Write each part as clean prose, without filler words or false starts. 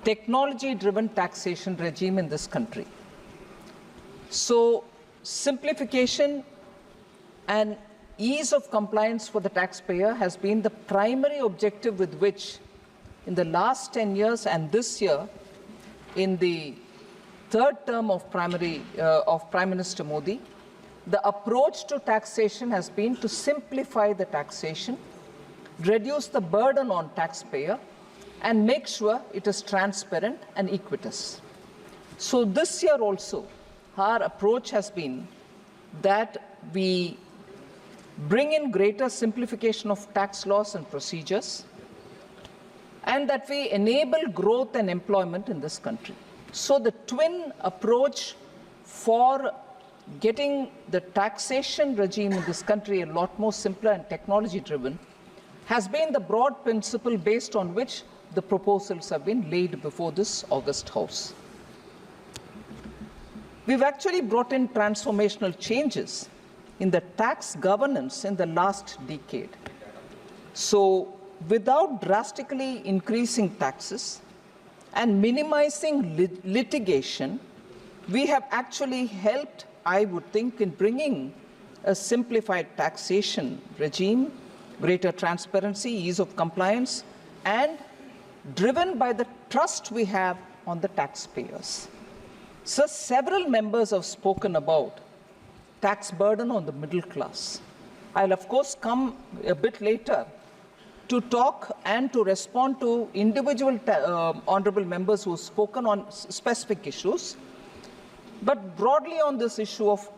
technology-driven taxation regime in this country. So simplification and ease of compliance for the taxpayer has been the primary objective with which in the last 10 years and this year in the third term of Prime Minister Modi, the approach to taxation has been to simplify the taxation, reduce the burden on taxpayer, and make sure it is transparent and equitous. So this year also, our approach has been that we bring in greater simplification of tax laws and procedures, and that we enable growth and employment in this country. So the twin approach for getting the taxation regime in this country a lot more simpler and technology-driven has been the broad principle based on which the proposals have been laid before this august House. We've actually brought in transformational changes in the tax governance in the last decade. So without drastically increasing taxes and minimizing litigation, we have actually helped, I would think, in bringing a simplified taxation regime, greater transparency, ease of compliance, and driven by the trust we have on the taxpayers. So several members have spoken about tax burden on the middle class. I'll of course come a bit later to talk and to respond to individual honorable members who have spoken on specific issues. But broadly on this issue of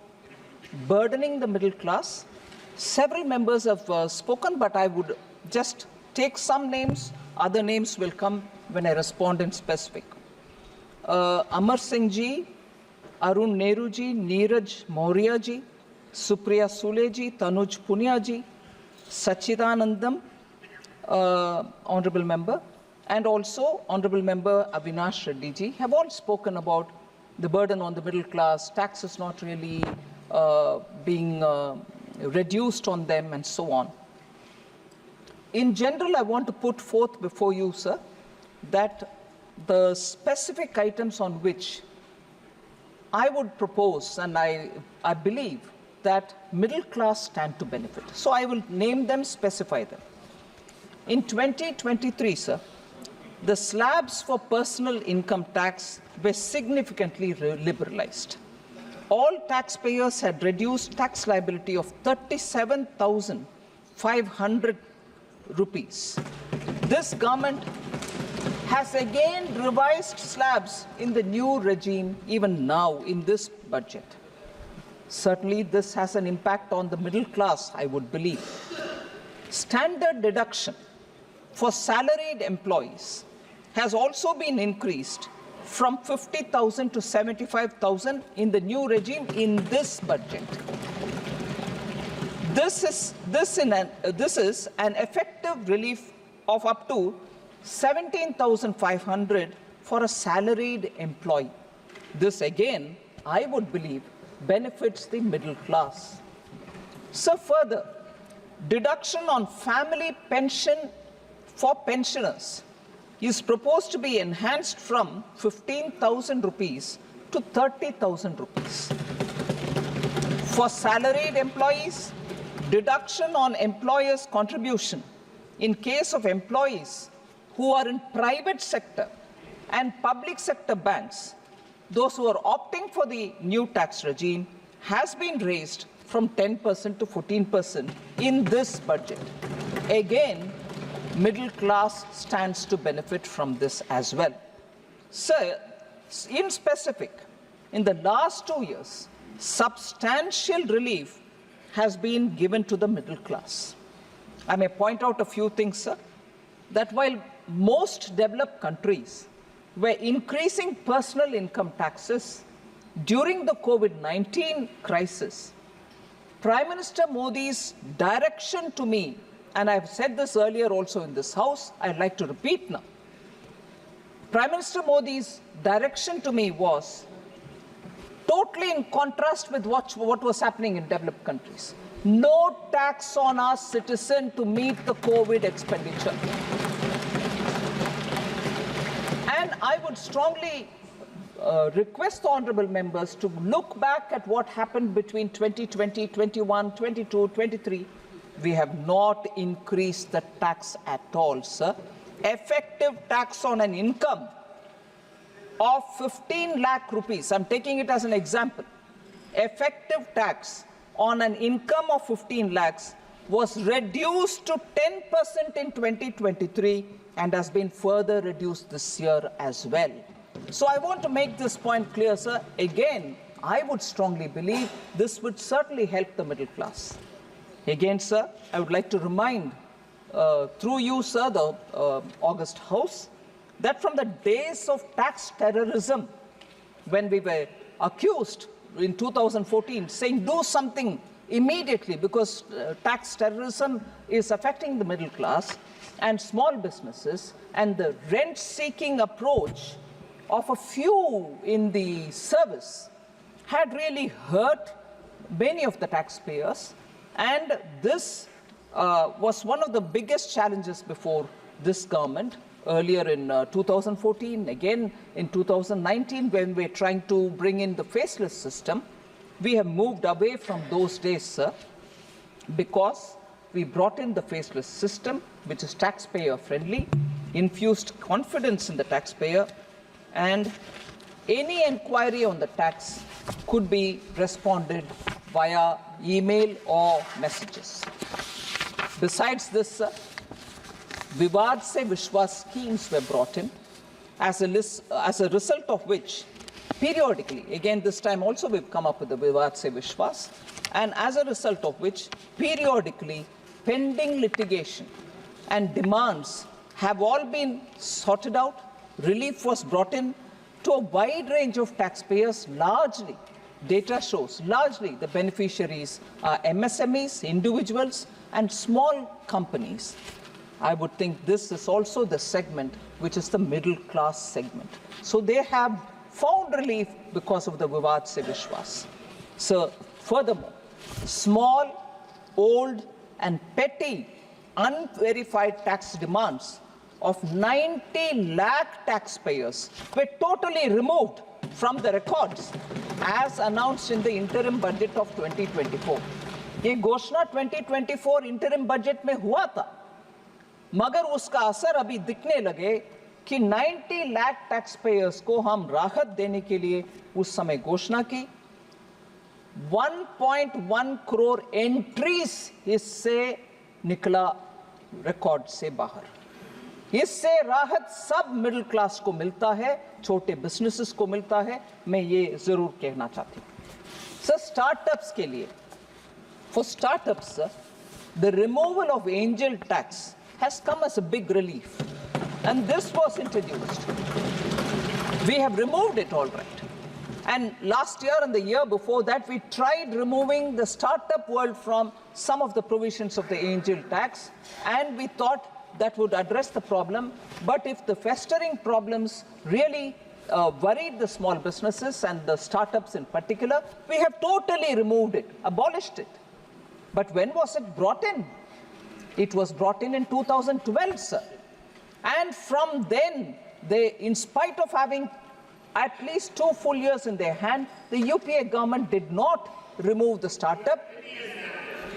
burdening the middle class, several members have spoken, but I would just take some names. Other names will come when I respond in specific. Amar Singh ji, Arun Nehru ji, Neeraj Maurya ji, Supriya Sule ji, Tanuj Punia ji, Sachidanandam, honorable member, and also honorable member Avinash Reddy ji have all spoken about the burden on the middle class, taxes not really being reduced on them, and so on. In general, I want to put forth before you, sir, that the specific items on which I would propose, and I believe that middle class stand to benefit. So I will name them, specify them. In 2023, sir, the slabs for personal income tax were significantly liberalized. All taxpayers had reduced tax liability of 37,500 rupees. This government has again revised slabs in the new regime, even now in this budget. Certainly, this has an impact on the middle class, I would believe. Standard deduction for salaried employees has also been increased from 50,000 to 75,000 in the new regime in this budget. This is an effective relief of up to 17,500 for a salaried employee. This again, I would believe, benefits the middle class. So further, deduction on family pension for pensioners is proposed to be enhanced from 15,000 rupees to 30,000 rupees. For salaried employees, deduction on employers' contribution in case of employees who are in private sector and public sector banks, those who are opting for the new tax regime, has been raised from 10% to 14% in this budget. Again, middle class stands to benefit from this as well. Sir, in specific, in the last 2 years, substantial relief has been given to the middle class. I may point out a few things, sir, that while most developed countries were increasing personal income taxes during the COVID-19 crisis, Prime Minister Modi's direction to me, and I've said this earlier also in this House, I'd like to repeat now. Prime Minister Modi's direction to me was totally in contrast with what was happening in developed countries. No tax on our citizen to meet the COVID expenditure. And I would strongly request the honorable members to look back at what happened between 2020, 21, 22, 23. We have not increased the tax at all, sir. Effective tax on an income of 15 lakh rupees, I'm taking it as an example, effective tax on an income of 15 lakhs was reduced to 10% in 2023 and has been further reduced this year as well. So I want to make this point clear, sir. Again, I would strongly believe this would certainly help the middle class. Again, sir, I would like to remind, through you, sir, the August House, that from the days of tax terrorism, when we were accused in 2014, saying do something immediately because tax terrorism is affecting the middle class and small businesses, and the rent-seeking approach of a few in the service had really hurt many of the taxpayers, and this was one of the biggest challenges before this government. Earlier in 2014, again in 2019, when we're trying to bring in the faceless system, we have moved away from those days, sir, because we brought in the faceless system, which is taxpayer-friendly, infused confidence in the taxpayer, and any inquiry on the tax could be responded via email or messages. Besides this, sir, Vivad Se Vishwas schemes were brought in, as a result of which, periodically, again this time also we've come up with the Vivad Se Vishwas, and as a result of which, periodically, pending litigation and demands have all been sorted out. Relief was brought in to a wide range of taxpayers, largely, data shows, largely the beneficiaries are MSMEs, individuals, and small companies. I would think this is also the segment which is the middle class segment. So they have found relief because of the Vivad Se Vishwas. So furthermore, small, old, and petty unverified tax demands of 90 lakh taxpayers were totally removed from the records as announced in the interim budget of 2024. ये घोषणा 2024 interim budget में हुआ था, मगर उसका असर अभी दिखने लगे कि 90 लाख टैक्स पेयर्स को हम राहत देने के लिए उस समय घोषणा की। 1.1 करोड़ एंट्रीज इससे निकला रिकॉर्ड से बाहर। इससे राहत सब मिडिल क्लास को मिलता है, छोटे बिजनेसेस को मिलता है। मैं ये जरूर कहना चाहती हूँ सर, स्टार्टअप्स के लिए, for startups, the removal of angel tax has come as a big relief, and this was introduced. We have removed it all right, and last year and the year before that we tried removing the startup world from some of the provisions of the angel tax, and we thought that would address the problem. But if the festering problems really worried the small businesses and the startups in particular, we have totally removed it, abolished it. But when was it brought in? It was brought in 2012, sir. And from then, they, in spite of having at least 2 full years in their hand, the UPA government did not remove the startup.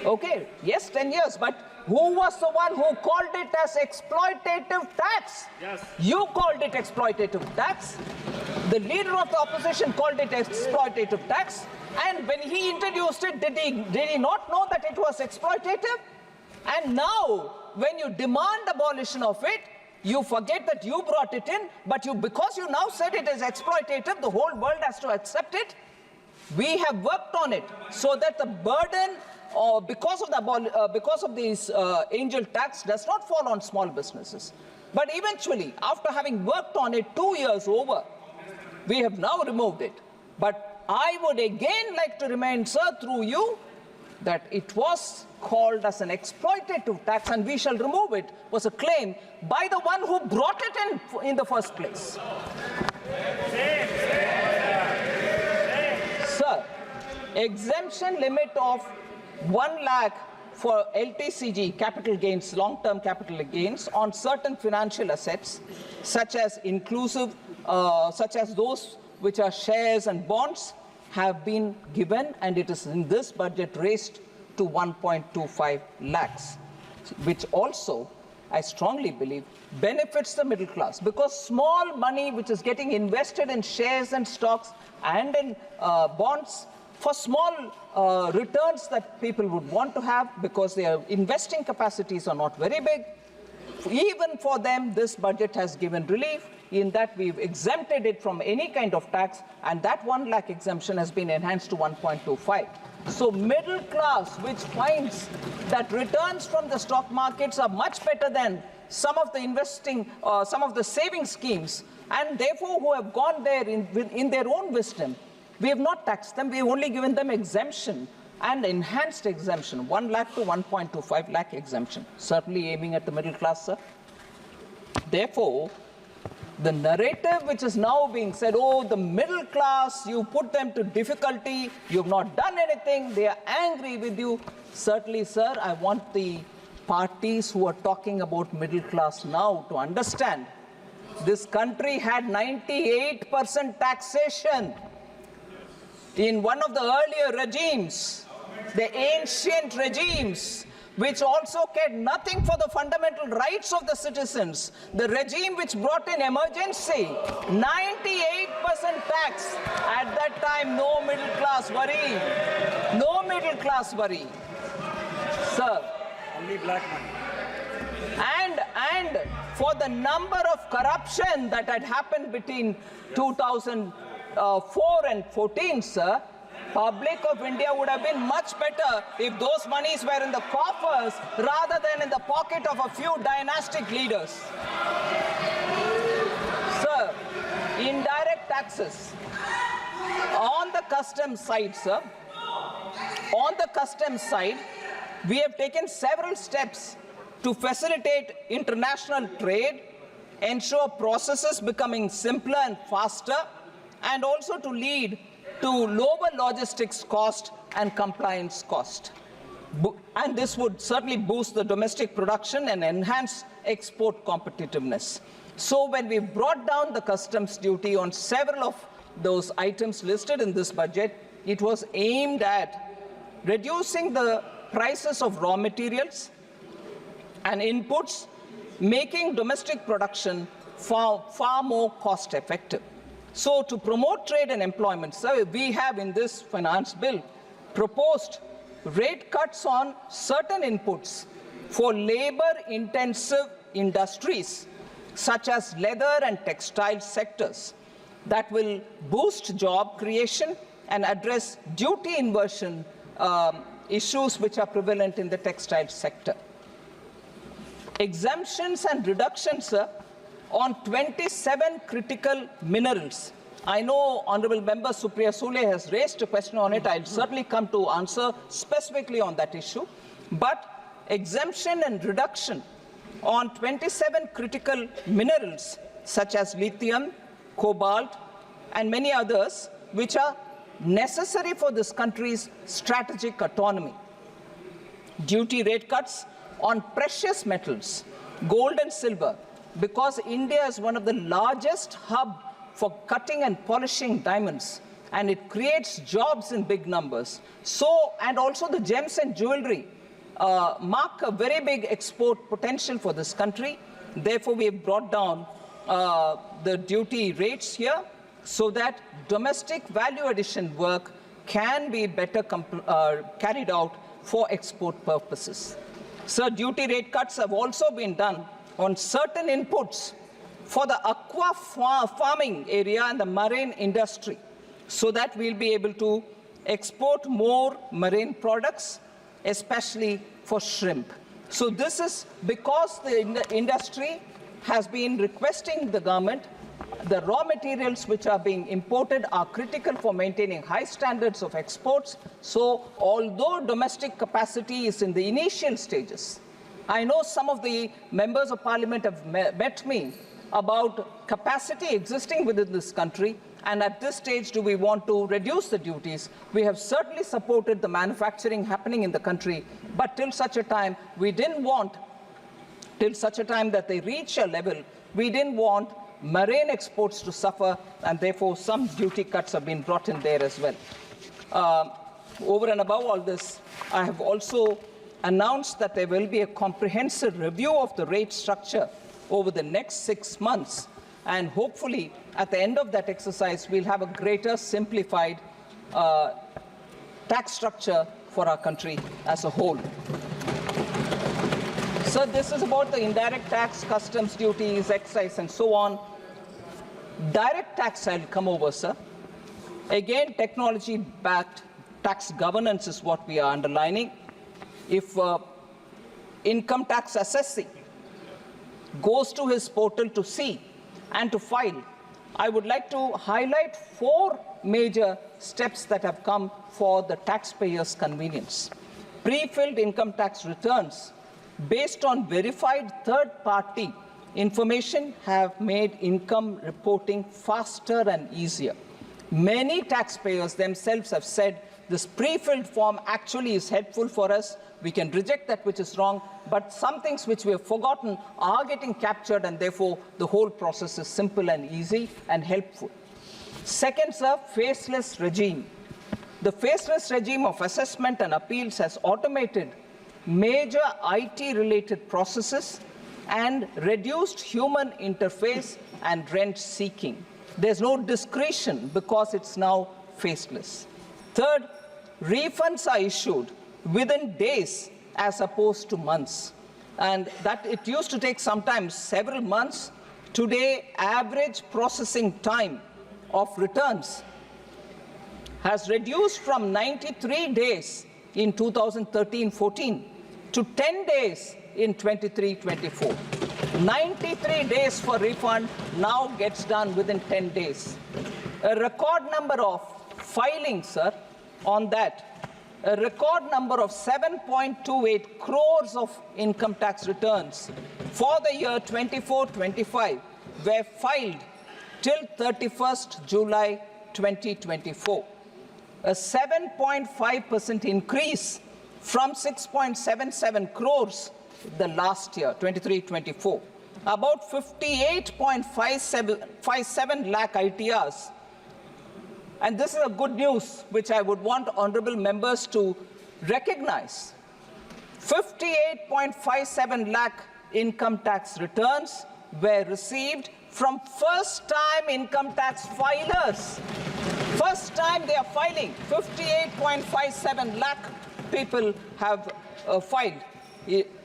Okay, yes, 10 years, but who was the one who called it as exploitative tax? Yes. You called it exploitative tax. The leader of the opposition called it exploitative tax. And when he introduced it, did he not know that it was exploitative? And now, when you demand abolition of it, you forget that you brought it in, but because you now said it is exploitative, the whole world has to accept it. We have worked on it so that the burden because of these angel tax does not fall on small businesses. But eventually, after having worked on it 2 years over, we have now removed it. But I would again like to remind, sir, through you, that it was called as an exploitative tax and we shall remove it, was a claim by the one who brought it in the first place. Sir, exemption limit of 1 lakh for LTCG, capital gains, long-term capital gains, on certain financial assets, such as those which are shares and bonds, have been given, and it is in this budget raised to 1.25 lakhs, which also, I strongly believe, benefits the middle class, because small money which is getting invested in shares and stocks and in bonds for small returns that people would want to have, because their investing capacities are not very big. Even for them, this budget has given relief in that we've exempted it from any kind of tax, and that 1 lakh exemption has been enhanced to 1.25. So middle class, which finds that returns from the stock markets are much better than some of the some of the saving schemes, and therefore who have gone there in their own wisdom, we have not taxed them, we have only given them exemption and enhanced exemption, 1 lakh to 1.25 lakh exemption, certainly aiming at the middle class, sir. Therefore, the narrative which is now being said, oh, the middle class, you put them to difficulty, you've not done anything, they are angry with you. Certainly, sir, I want the parties who are talking about middle class now to understand this country had 98% taxation in one of the earlier regimes, the ancient regimes, which also cared nothing for the fundamental rights of the citizens. The regime which brought in emergency, 98% tax. At that time, no middle class worry. No middle class worry. Sir. Only black money. And for the number of corruption that had happened between 2004 and 14, sir, public of India would have been much better if those monies were in the coffers rather than in the pocket of a few dynastic leaders. Sir, indirect taxes. On the customs side, sir, on the customs side, we have taken several steps to facilitate international trade, ensure processes becoming simpler and faster, and also to lead to lower logistics cost and compliance cost. And this would certainly boost the domestic production and enhance export competitiveness. So when we brought down the customs duty on several of those items listed in this budget, it was aimed at reducing the prices of raw materials and inputs, making domestic production far more cost effective. So to promote trade and employment, sir, we have in this finance bill proposed rate cuts on certain inputs for labor-intensive industries, such as leather and textile sectors, that will boost job creation and address duty inversion issues which are prevalent in the textile sector. Exemptions and reductions, sir, on 27 critical minerals. I know Honorable Member Supriya Sule has raised a question on it. I'll certainly come to answer specifically on that issue. But exemption and reduction on 27 critical minerals such as lithium, cobalt, and many others which are necessary for this country's strategic autonomy. Duty rate cuts on precious metals, gold and silver, because India is one of the largest hubs for cutting and polishing diamonds, and it creates jobs in big numbers. So, and also the gems and jewelry mark a very big export potential for this country. Therefore, we have brought down the duty rates here so that domestic value addition work can be better carried out for export purposes. So, duty rate cuts have also been done on certain inputs for the aqua farming area and the marine industry, so that we'll be able to export more marine products, especially for shrimp. So this is because the industry has been requesting the government. The raw materials which are being imported are critical for maintaining high standards of exports. So although domestic capacity is in the initial stages, I know some of the members of parliament have met me about capacity existing within this country, and at this stage, do we want to reduce the duties? We have certainly supported the manufacturing happening in the country, but till such a time, we didn't want, till such a time that they reach a level, we didn't want marine exports to suffer, and therefore some duty cuts have been brought in there as well. Over and above all this, I have also announced that there will be a comprehensive review of the rate structure over the next 6 months, and hopefully at the end of that exercise we'll have a greater simplified tax structure for our country as a whole. So this is about the indirect tax, customs duties, excise and so on. Direct tax, I'll come over, sir. Again, technology-backed tax governance is what we are underlining. If income tax assessee goes to his portal to see and to file, I would like to highlight 4 major steps that have come for the taxpayer's convenience. Pre-filled income tax returns based on verified third-party information have made income reporting faster and easier. Many taxpayers themselves have said this pre-filled form actually is helpful for us. We can reject that which is wrong, but some things which we have forgotten are getting captured, and therefore the whole process is simple and easy and helpful. Second, sir, faceless regime. The faceless regime of assessment and appeals has automated major IT-related processes and reduced human interface and rent seeking. There's no discretion because it's now faceless. Third, refunds are issued within days as opposed to months. And that it used to take sometimes several months. Today, average processing time of returns has reduced from 93 days in 2013-14 to 10 days in 23-24. 93 days for refund now gets done within 10 days. A record number of filings, sir, on that. A record number of 7.28 crores of income tax returns for the year 24-25 were filed till 31st July 2024. A 7.5% increase from 6.77 crores the last year, 23-24. About 58.57 lakh ITRs. And this is a good news, which I would want honorable members to recognize. 58.57 lakh income tax returns were received from first-time income tax filers. First time they are filing. 58.57 lakh people have filed,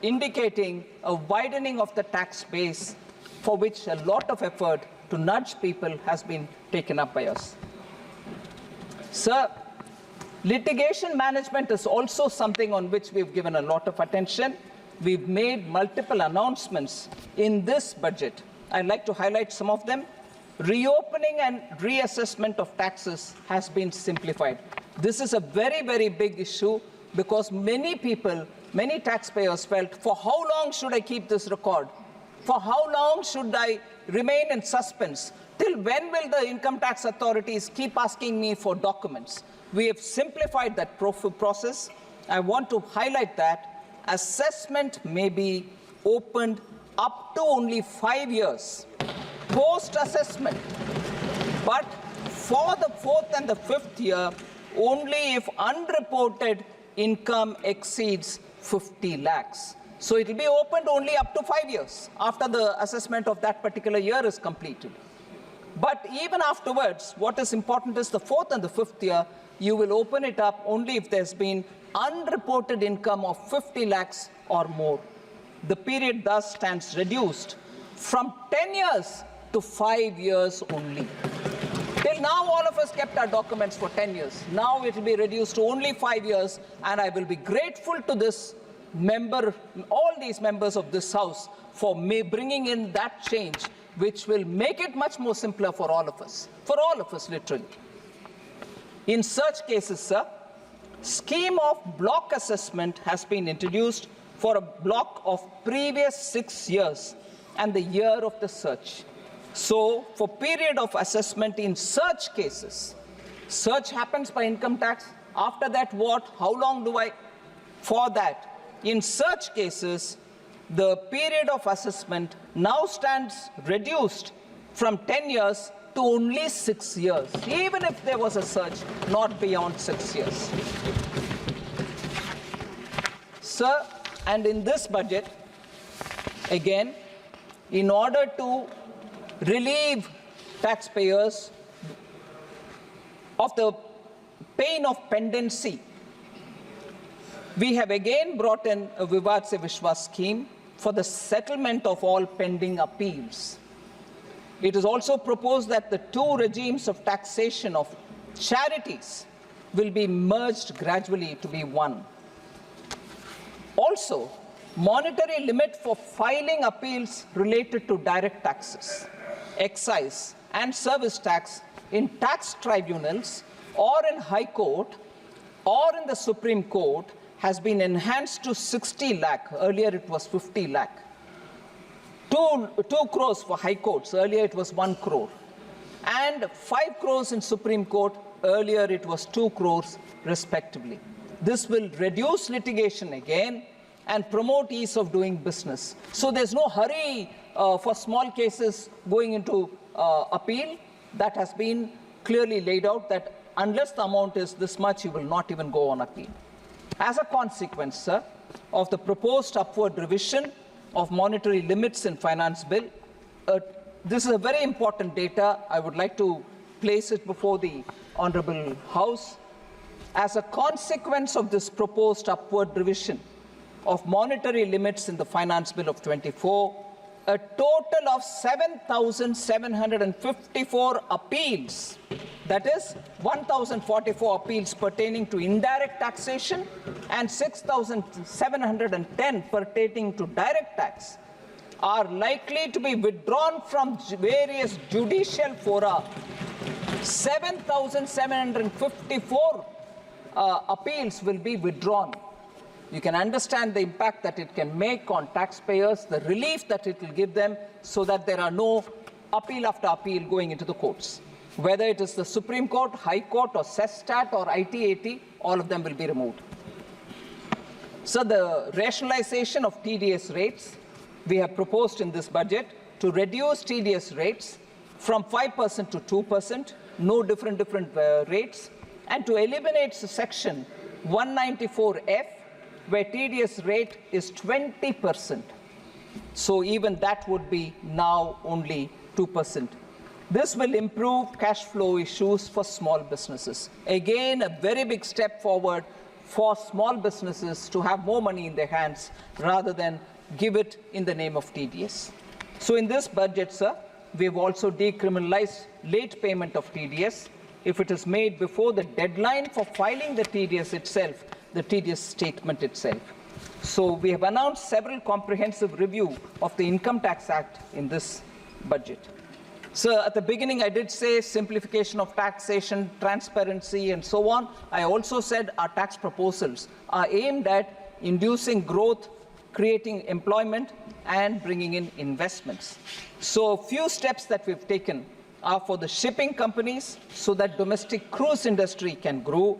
indicating a widening of the tax base, for which a lot of effort to nudge people has been taken up by us. Sir, litigation management is also something on which we've given a lot of attention. We've made multiple announcements in this budget. I'd like to highlight some of them. Reopening and reassessment of taxes has been simplified. This is a very, very big issue because many people, many taxpayers felt, for how long should I keep this record? For how long should I remain in suspense? Till when will the income tax authorities keep asking me for documents? We have simplified that process. I want to highlight that assessment may be opened up to only 5 years post-assessment, but for the 4th and the 5th year, only if unreported income exceeds 50 lakhs. So it will be opened only up to 5 years after the assessment of that particular year is completed. But even afterwards, what is important is the 4th and the 5th year, you will open it up only if there's been unreported income of 50 lakhs or more. The period thus stands reduced from 10 years to 5 years only. Till now, all of us kept our documents for 10 years. Now it will be reduced to only 5 years, and I will be grateful to this member, all these members of this House, for bringing in that change, which will make it much more simpler for all of us literally. In such cases, sir, scheme of block assessment has been introduced for a block of previous 6 years and the year of the search. So for period of assessment in such cases, search happens by income tax. After that, what? How long do I? For that, in such cases, the period of assessment now stands reduced from 10 years to only 6 years, even if there was a search, not beyond 6 years. Sir, and in this budget, again, in order to relieve taxpayers of the pain of pendency, we have again brought in a Vivad Se Vishwas scheme for the settlement of all pending appeals. It is also proposed that the two regimes of taxation of charities will be merged gradually to be one. Also, monetary limit for filing appeals related to direct taxes, excise and service tax in tax tribunals or in High Court or in the Supreme Court has been enhanced to 60 lakh. Earlier it was 50 lakh. 2 crores for High Courts. Earlier it was 1 crore. And 5 crores in Supreme Court. Earlier it was 2 crores respectively. This will reduce litigation again and promote ease of doing business. So there's no hurry for small cases going into appeal. That has been clearly laid out that unless the amount is this much, you will not even go on appeal. As a consequence, sir, of the proposed upward revision of monetary limits in Finance Bill, this is a very important data. I would like to place it before the Honorable House. As a consequence of this proposed upward revision of monetary limits in the Finance Bill of 24, a total of 7,754 appeals, that is 1,044 appeals pertaining to indirect taxation and 6,710 pertaining to direct tax, are likely to be withdrawn from various judicial fora. 7,754 appeals will be withdrawn. You can understand the impact that it can make on taxpayers, the relief that it will give them, so that there are no appeal after appeal going into the courts. Whether it is the Supreme Court, High Court, or CESTAT, or ITAT, all of them will be removed. So the rationalization of TDS rates, we have proposed in this budget to reduce TDS rates from 5% to 2%, no different rates, and to eliminate section 194F, where TDS rate is 20%. So even that would be now only 2%. This will improve cash flow issues for small businesses. Again, a very big step forward for small businesses to have more money in their hands rather than give it in the name of TDS. So in this budget, sir, we've also decriminalized late payment of TDS if it is made before the deadline for filing the TDS itself, the TDS statement itself. So we have announced several comprehensive review of the Income Tax Act in this budget. So at the beginning, I did say simplification of taxation, transparency, and so on. I also said our tax proposals are aimed at inducing growth, creating employment, and bringing in investments. So a few steps that we've taken are for the shipping companies so that domestic cruise industry can grow.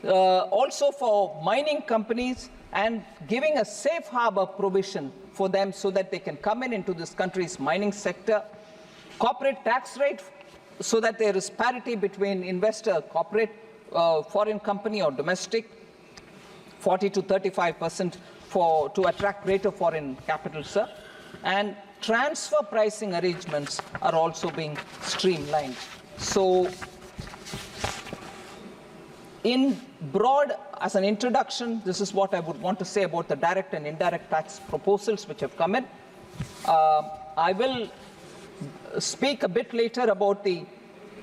Also for mining companies and giving a safe harbor provision for them so that they can come into this country's mining sector. Corporate tax rate so that there is parity between investor, corporate, foreign company or domestic, 40 to 35% to attract greater foreign capital, sir. And transfer pricing arrangements are also being streamlined. So in broad, as an introduction, this is what I would want to say about the direct and indirect tax proposals which have come in. I will speak a bit later about the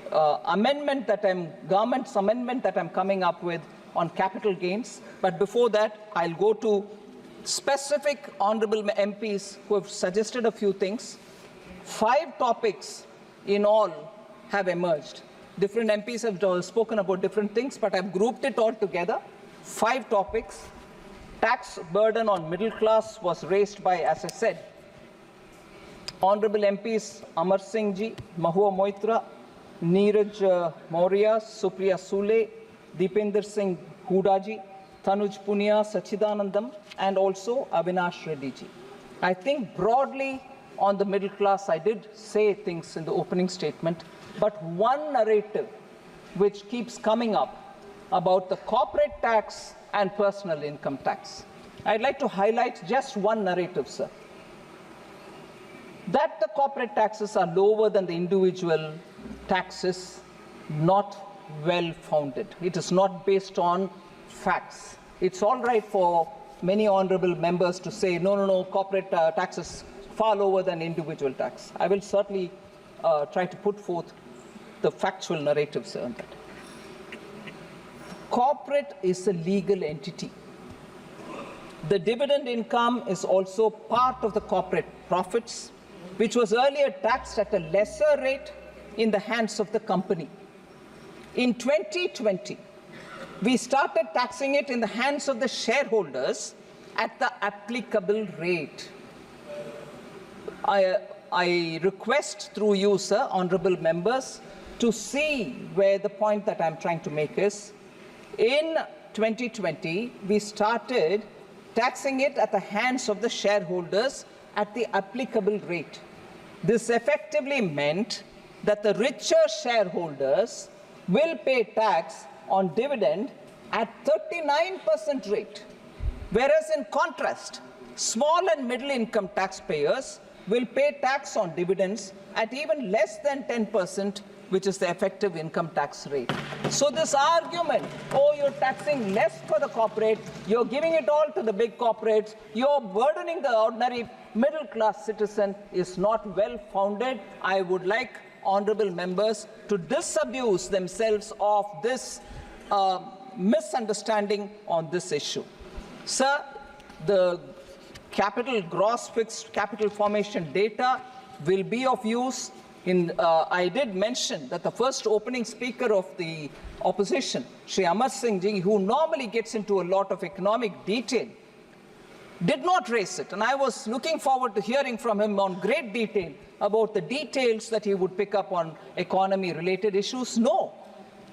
government's amendment that I'm coming up with on capital gains. But before that, I'll go to specific honorable MPs who have suggested a few things. 5 topics in all have emerged. Different MPs have spoken about different things, but I've grouped it all together. 5 topics. Tax burden on middle class was raised by, as I said, Honorable MPs Amar Singh ji, Mahua Moitra, Neeraj Maurya, Supriya Sule, Deepinder Singh Hooda ji, Tanuj Punia, Sachidanandam, and also Avinash Reddy ji. I think broadly on the middle class, I did say things in the opening statement, but one narrative which keeps coming up about the corporate tax and personal income tax. I'd like to highlight just one narrative, sir. That the corporate taxes are lower than the individual taxes, not well founded. It is not based on facts. It's all right for many honorable members to say, no, corporate taxes far lower than individual tax. I will certainly try to put forth the factual narratives on that. Corporate is a legal entity. The dividend income is also part of the corporate profits, which was earlier taxed at a lesser rate in the hands of the company. In 2020, we started taxing it in the hands of the shareholders at the applicable rate. I request through you, sir, honorable members, to see where the point that I'm trying to make is. In 2020, we started taxing it at the hands of the shareholders at the applicable rate. This effectively meant that the richer shareholders will pay tax on dividend at 39% rate, whereas in contrast, small and middle income taxpayers will pay tax on dividends at even less than 10%, which is the effective income tax rate. So this argument, you're taxing less for the corporate, you're giving it all to the big corporates, you're burdening the ordinary middle class citizen, is not well founded. I would like honorable members to disabuse themselves of this misunderstanding on this issue. Sir, the gross fixed capital formation data will be of use. I did mention that the first opening speaker of the opposition, Shri Amar Singh ji, who normally gets into a lot of economic detail, did not raise it. And I was looking forward to hearing from him on great detail about the details that he would pick up on economy-related issues. No,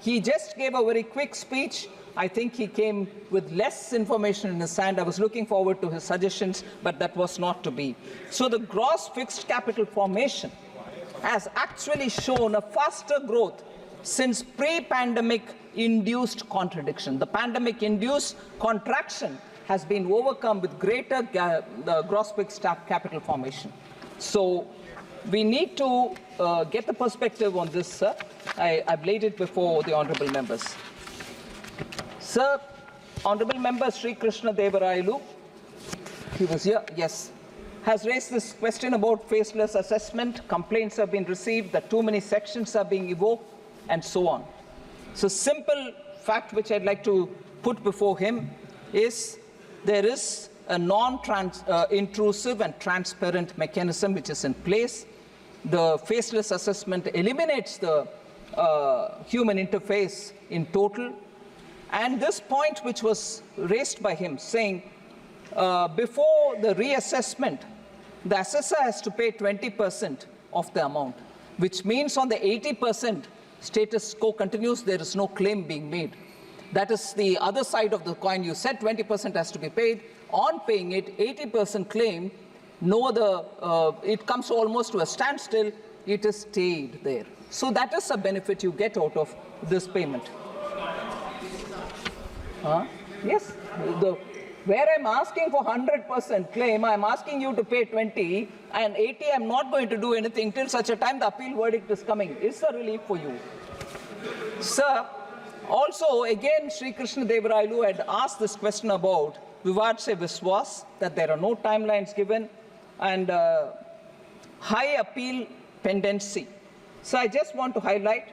he just gave a very quick speech. I think he came with less information in his hand. I was looking forward to his suggestions, but that was not to be. So the gross fixed capital formation has actually shown a faster growth since pre-pandemic induced contradiction. The pandemic-induced contraction has been overcome with greater gross fixed capital formation. So we need to get the perspective on this, sir. I've laid it before the honorable members. Sir, honorable member Sri Krishna Devarayulu, he was here, yes, has raised this question about faceless assessment. Complaints have been received that too many sections are being evoked, and so on. So simple fact which I'd like to put before him is there is a non-intrusive and transparent mechanism which is in place. The faceless assessment eliminates the human interface in total. And this point which was raised by him, saying before the reassessment, the assessor has to pay 20% of the amount, which means on the 80% status quo continues, there is no claim being made. That is the other side of the coin. You said 20% has to be paid. On paying it, 80% claim, it comes almost to a standstill. It is stayed there. So that is a benefit you get out of this payment. Yes, where I'm asking for 100% claim, I'm asking you to pay 20, and 80 I'm not going to do anything till such a time the appeal verdict is coming. It's a relief for you. Sir, also again Sri Krishna Devarayulu had asked this question about Vivad Se Viswas, that there are no timelines given, and high appeal pendency. So I just want to highlight